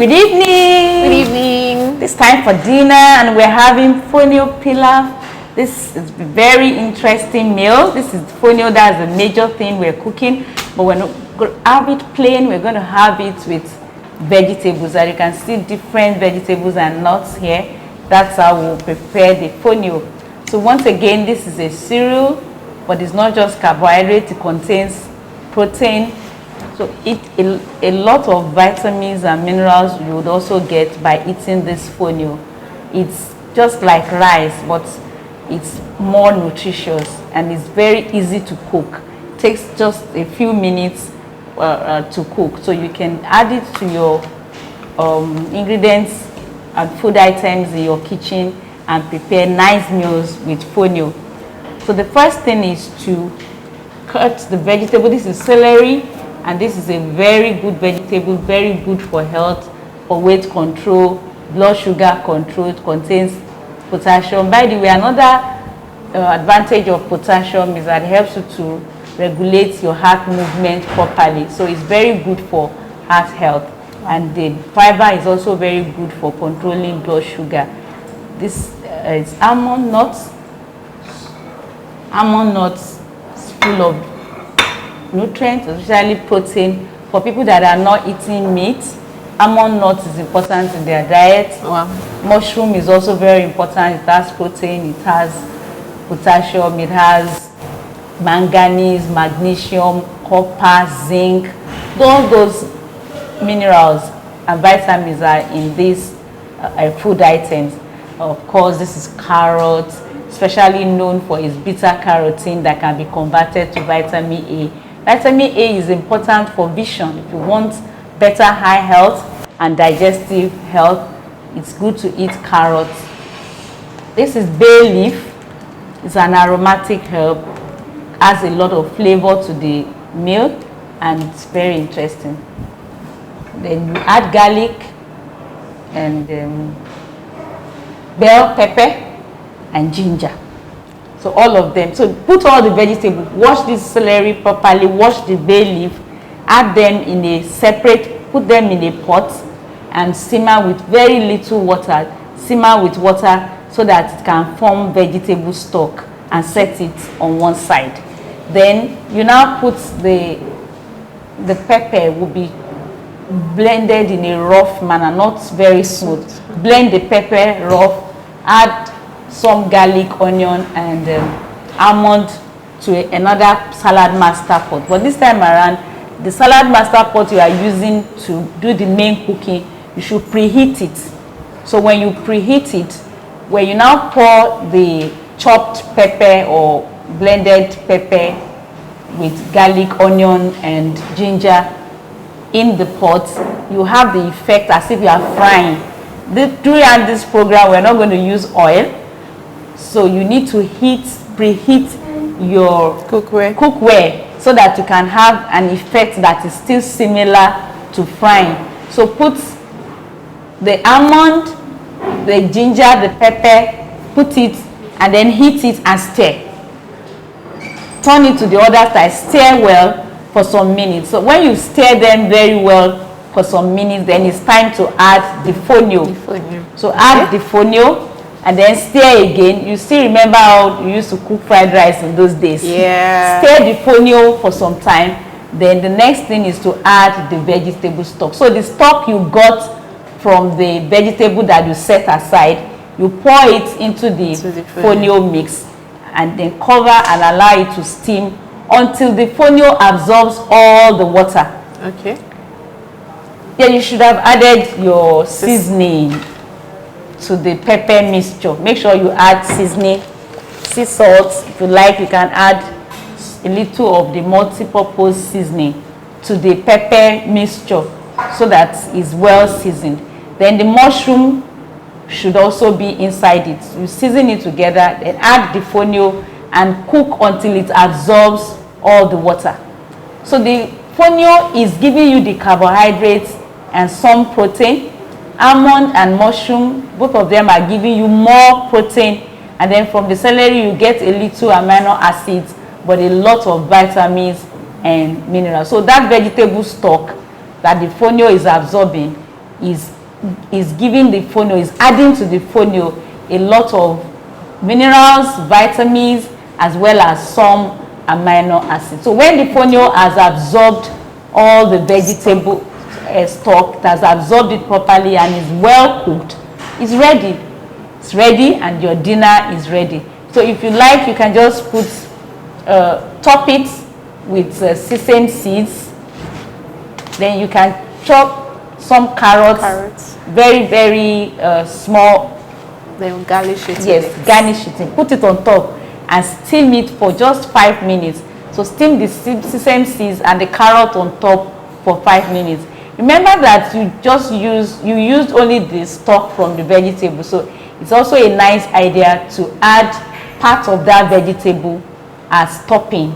Good evening. Good evening. It's time for dinner and we're having fonio pilaf. This is a very interesting meal. This is fonio, that's the major thing we're cooking. But we're not going to have it plain. We're going to have it with vegetables. And you can see different vegetables and nuts here. That's how we'll prepare the fonio. So once again, this is a cereal, but it's not just carbohydrate. It contains protein. So a lot of vitamins and minerals you would also get by eating this fonio. It's just like rice, but it's more nutritious and it's very easy to cook. It takes just a few minutes to cook. So you can add it to your ingredients and food items in your kitchen and prepare nice meals with fonio. So the first thing is to cut the vegetable. This is celery. And this is a very good vegetable, very good for health, for weight control, blood sugar control. It contains potassium. By the way, another advantage of potassium is that it helps you to regulate your heart movement properly. So it's very good for heart health. And the fiber is also very good for controlling blood sugar. This is almond nuts. Almond nuts is full of nutrients, especially protein. For people that are not eating meat, almond nuts is important in their diet. Wow. Mushroom is also very important. It has protein, it has potassium, it has manganese, magnesium, copper, zinc. All those minerals and vitamins are in these food items. Of course, this is carrot, especially known for its beta carotene that can be converted to vitamin A. Vitamin A is important for vision. If you want better eye health and digestive health, it's good to eat carrots. This is bay leaf. It's an aromatic herb. Adds a lot of flavor to the meal and it's very interesting. Then you add garlic and bell pepper and ginger. So all of them. So put all the vegetables, wash this celery properly, wash the bay leaf, add them in a separate, put them in a pot and simmer with very little water. Simmer with water so that it can form vegetable stock and set it on one side. Then you now put the pepper will be blended in a rough manner, not very smooth. Blend the pepper rough, add some garlic, onion, and almond to another salad master pot. But this time around, the salad master pot you are using to do the main cooking, you should preheat it. So when you preheat it, when you now pour the chopped pepper or blended pepper with garlic, onion, and ginger in the pot, you have the effect as if you are frying. During this program, we're not going to use oil. So you need to preheat your cookware so that you can have an effect that is still similar to frying. So put the almond, the ginger, the pepper, put it and then heat it and stir. Turn it to the other side, stir well for some minutes. So when you stir them very well for some minutes, then it's time to add the fonio. So add the fonio. And then stir again. You still remember how you used to cook fried rice in those days? Yeah. Stir the fonio for some time. Then the next thing is to add the vegetable stock. So the stock you got from the vegetable that you set aside, you pour it into the fonio mix and then cover and allow it to steam until the fonio absorbs all the water. Okay. Then you should have added your seasoning to the pepper mixture. Make sure you add seasoning, sea salt. If you like, you can add a little of the multi-purpose seasoning to the pepper mixture so that it's well seasoned. Then the mushroom should also be inside it. You season it together, then add the fonio and cook until it absorbs all the water. So the fonio is giving you the carbohydrates and some protein. Almond and mushroom, both of them are giving you more protein, and then from the celery you get a little amino acids but a lot of vitamins and minerals. So that vegetable stock that the fonio is absorbing is giving the fonio, is adding to the fonio a lot of minerals, vitamins, as well as some amino acids. So when the fonio has absorbed all the vegetable stock, it has absorbed it properly and is well cooked, it's ready. It's ready and your dinner is ready. So if you like, you can just put top it with sesame seeds. Then you can chop some carrots. Very, very small. Then garnish it. Yes, garnish it. Put it on top and steam it for just 5 minutes. So steam the sesame seeds and the carrot on top for 5 minutes. Remember that you used only the stock from the vegetable. So it's also a nice idea to add part of that vegetable as topping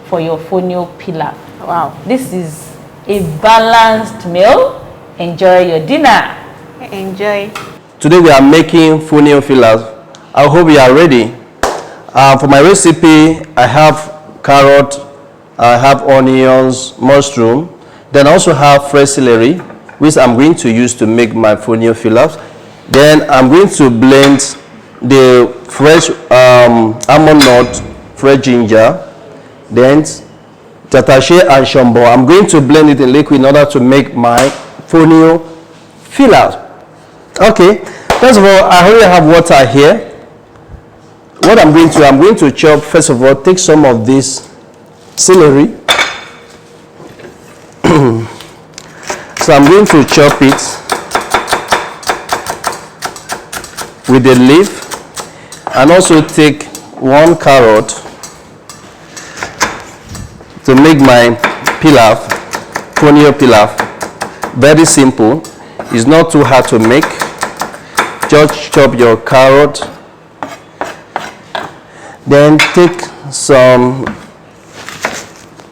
for your fonio pilaf. Wow. This is a balanced meal. Enjoy your dinner. Enjoy. Today we are making fonio pilaf. I hope you are ready. For my recipe, I have carrot, I have onions, mushroom, then I also have fresh celery, which I'm going to use to make my fonio pilaf. Then I'm going to blend the fresh almond nut, fresh ginger, then tatashe and shombo. I'm going to blend it in liquid in order to make my fonio pilaf. Okay, first of all, I already have water here. What I'm going to chop, first of all, take some of this celery. So I'm going to chop it with the leaf, and also take 1 carrot to make my pilaf, fonio pilaf. Very simple. It's not too hard to make. Just chop your carrot, then take some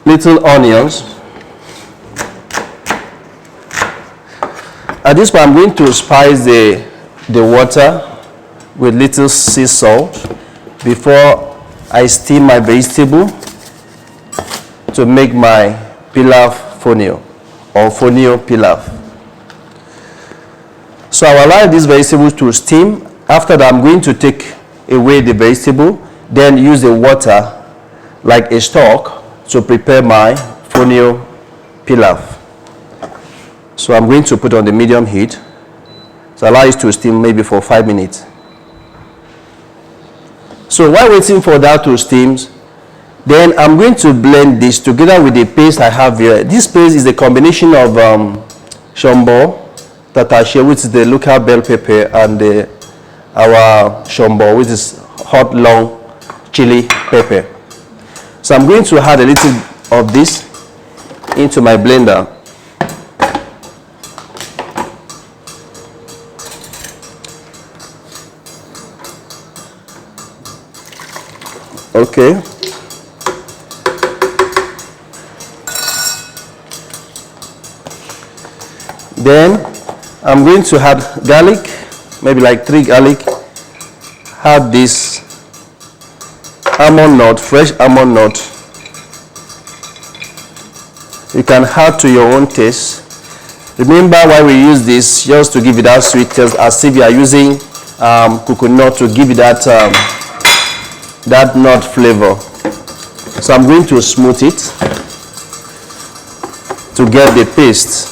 little onions. At this point, I'm going to spice the water with little sea salt before I steam my vegetable to make my pilaf fonio or fonio pilaf. So I will allow these vegetables to steam. After that, I'm going to take away the vegetable, then use the water like a stock to prepare my fonio pilaf. So I'm going to put on the medium heat. So allow it to steam maybe for 5 minutes. So while waiting for that to steam, then I'm going to blend this together with the paste I have here. This paste is a combination of shombo, tatashe, which is the local bell pepper, and our shombo, which is hot long chili pepper. So I'm going to add a little of this into my blender. Okay. Then I'm going to add garlic, maybe like 3 garlic. Add this almond nut, fresh almond nut. You can add to your own taste. Remember why we use this, just to give it that sweet taste, as if you are using coconut to give it that that nut flavor. So I'm going to smooth it to get the paste.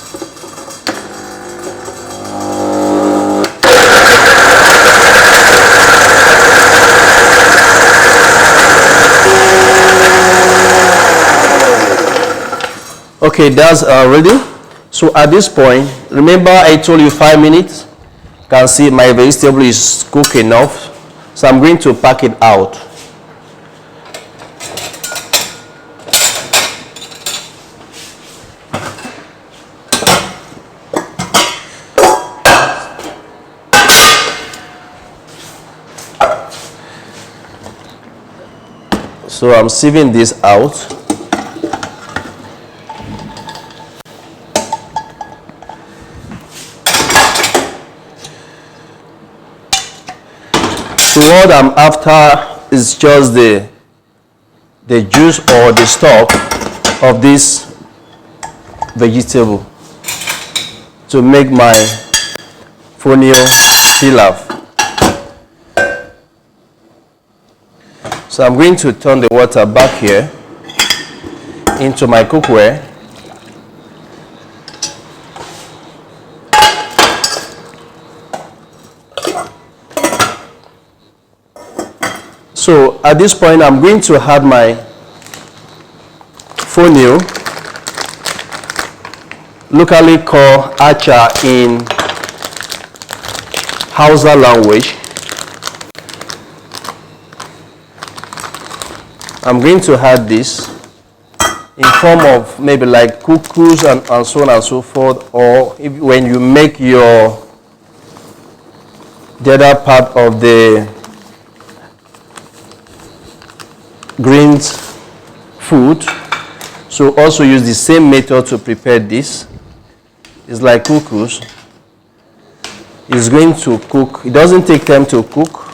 Okay, that's ready. So at this point, remember I told you 5 minutes. You can see my vegetable is cooked enough. So I'm going to pack it out. So I'm sieving this out. So what I'm after is just the juice or the stock of this vegetable to make my fonio pilaf. So I'm going to turn the water back here into my cookware. So at this point, I'm going to add my fonio, locally called acha in Hausa language. I'm going to add this in form of maybe like couscous and so on and so forth, or when you make the other part of the greens food. So also use the same method to prepare this. It's like couscous. It's going to cook. It doesn't take time to cook.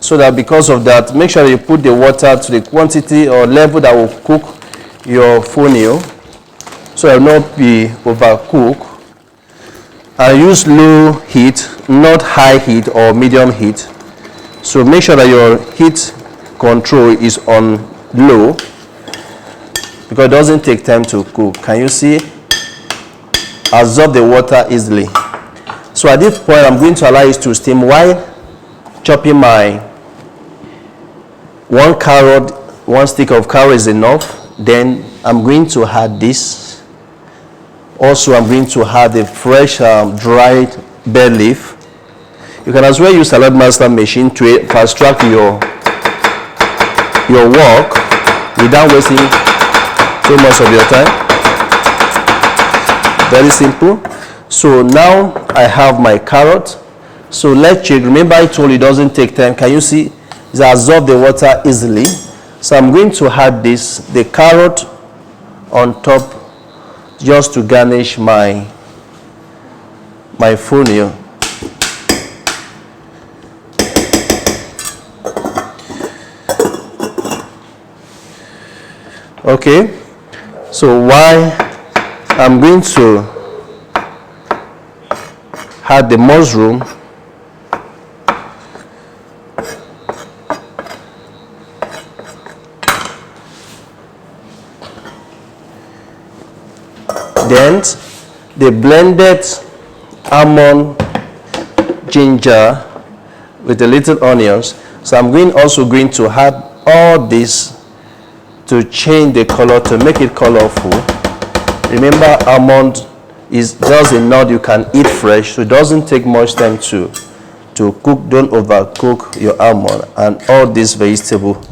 So that because of that, make sure you put the water to the quantity or level that will cook your fonio, so it will not be overcooked. And use low heat, not high heat or medium heat. So make sure that your heat control is on low, because it doesn't take time to cook. Can you see? Absorb the water easily. So at this point, I'm going to allow it to steam while chopping my 1 carrot. 1 stick of carrot is enough. Then I'm going to add this. Also, I'm going to add the fresh dried bay leaf. You can as well use Salad Master machine to fast track your work without wasting so much of your time. Very simple. So now I have my carrot. So let's check. Remember I told you it doesn't take time. Can you see? It absorbs the water easily. So I'm going to add the carrot on top, just to garnish my fonio. Okay, so why I'm going to add the mushroom. Then the blended almond, ginger with the little onions. So I'm also going to add all this to change the color, to make it colorful. Remember, almond is just a nut you can eat fresh, so it doesn't take much time to cook. Don't overcook your almond. And all this vegetable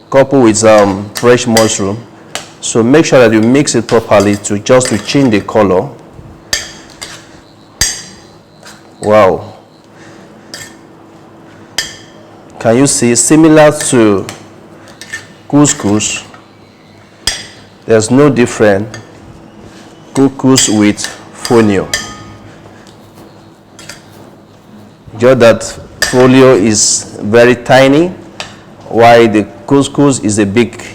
coupled with fresh mushroom. So make sure that you mix it properly to change the color. Wow. Can you see? Similar to couscous. There's no different. Couscous with fonio. Just that fonio is very tiny, while the couscous is a little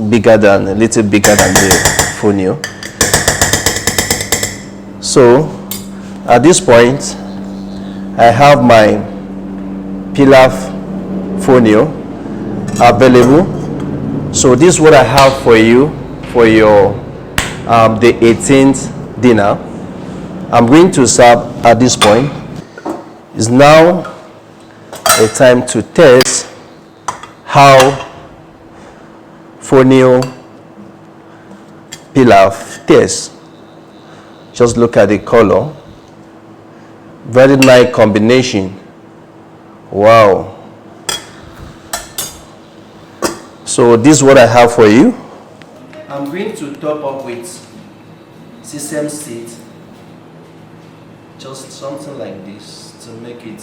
bigger than the fonio. So at this point, I have my pilaf fonio available. So this is what I have for you for your the 18th dinner. I'm going to serve at this point. It's now a time to test how fonio pilaf tastes. Just look at the color. Very nice combination. Wow. So this is what I have for you. I'm going to top up with sesame seed. Just something like this to make it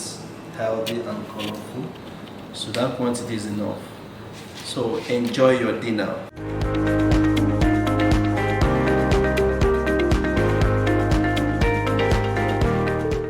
healthy and colorful. So that quantity is enough. So enjoy your dinner.